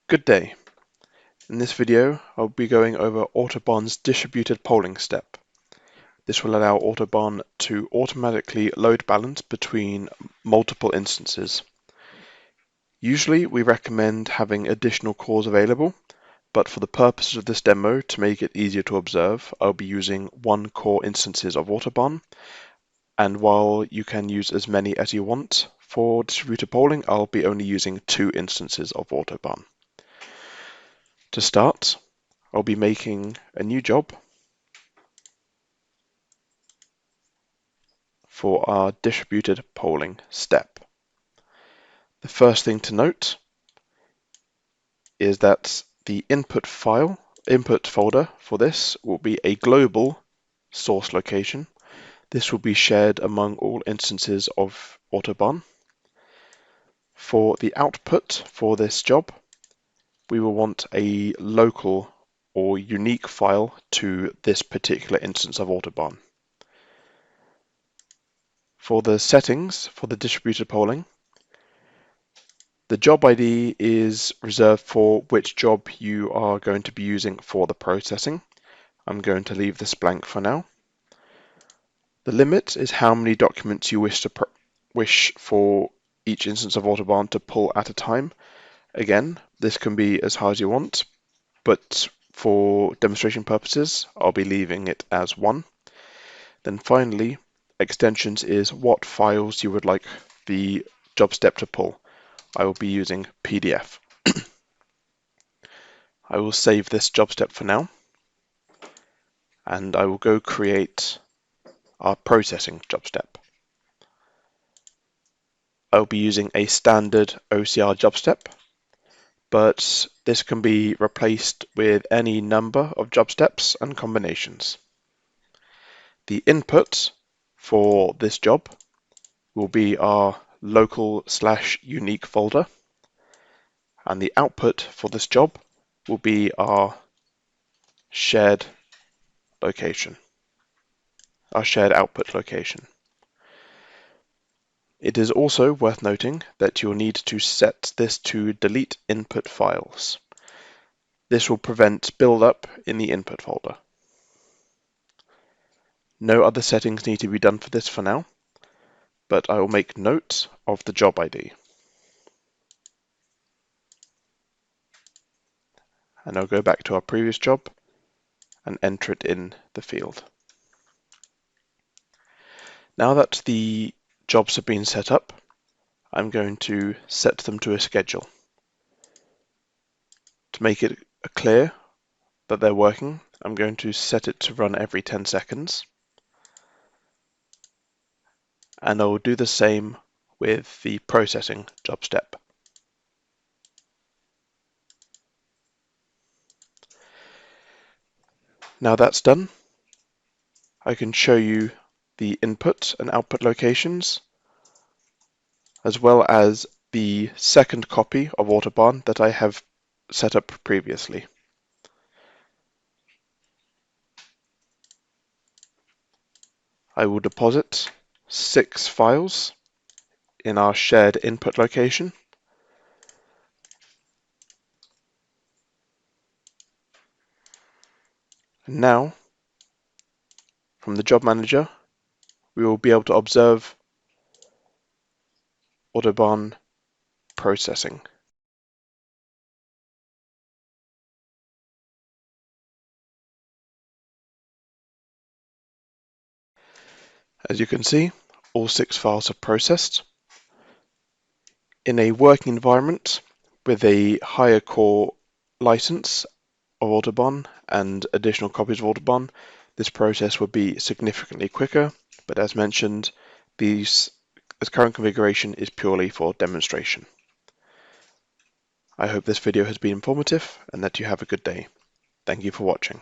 Good day. In this video, I'll be going over Autobahn's distributed polling step. This will allow Autobahn to automatically load balance between multiple instances. Usually, we recommend having additional cores available, but for the purposes of this demo, to make it easier to observe, I'll be using one core instances of Autobahn, and while you can use as many as you want for distributed polling, I'll be only using 2 instances of Autobahn. To start, I'll be making a new job for our distributed polling step. The first thing to note is that the input folder for this will be a global source location. This will be shared among all instances of Autobahn. For the output for this job, we will want a local or unique file to this particular instance of Autobahn. For the settings for the distributed polling, the job ID is reserved for which job you are going to be using for the processing. I'm going to leave this blank for now. The limit is how many documents you wish for each instance of Autobahn to pull at a time. Again, this can be as high as you want, but for demonstration purposes, I'll be leaving it as 1. Then finally, extensions is what files you would like the job step to pull. I will be using PDF. I will save this job step for now, and I will go create our processing job step. I'll be using a standard OCR job step, but this can be replaced with any number of job steps and combinations. The input for this job will be our local/unique folder, and the output for this job will be our shared location, our shared output location. It is also worth noting that you'll need to set this to delete input files. This will prevent build-up in the input folder. No other settings need to be done for this for now, but I will make note of the job ID. And I'll go back to our previous job and enter it in the field. Now that the jobs have been set up, I'm going to set them to a schedule. To make it clear that they're working, I'm going to set it to run every 10 seconds. And I will do the same with the processing job step. Now that's done, I can show you the input and output locations, as well as the second copy of Autobahn that I have set up previously. I will deposit 6 files in our shared input location. And now, from the job manager, we will be able to observe Autobahn processing. As you can see, all 6 files are processed. In a working environment with a higher core license of Autobahn and additional copies of Autobahn, this process would be significantly quicker, but as mentioned, this current configuration is purely for demonstration. I hope this video has been informative and that you have a good day. Thank you for watching.